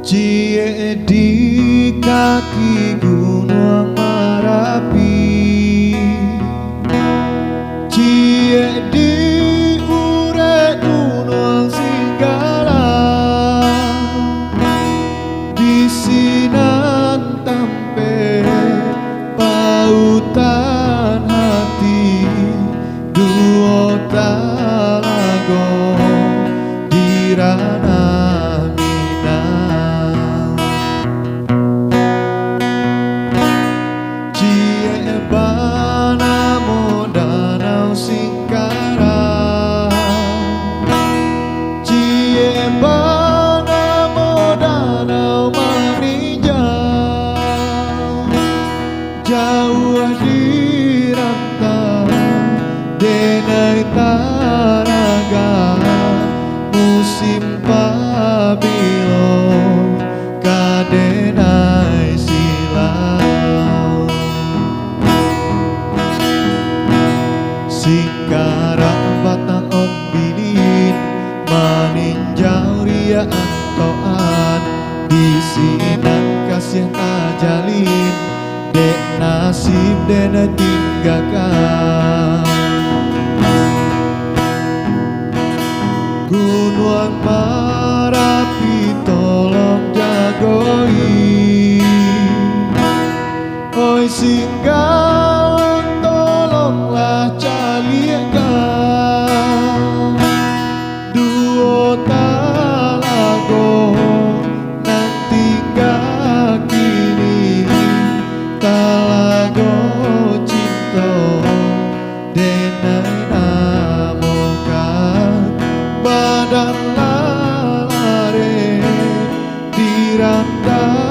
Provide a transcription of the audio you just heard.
Cie di kaki gunung Merapi, cie di ure gunung Singgala, di sinan tampe pautan hati duo talago di ranah Singkara, cie bana mo danau meninjau, jauh di rantau denai taraga musim pabilo kadenai silau. Singkara batang ombilin meninjau ria antoan, di sinan kasih ajalin dek nasib dena tinggalkan. Gunung Merapi tolong jagoi, oi Singgala tolonglah caliakan duo talago nanti kini talago cinta denai namokan badan lalare di rantau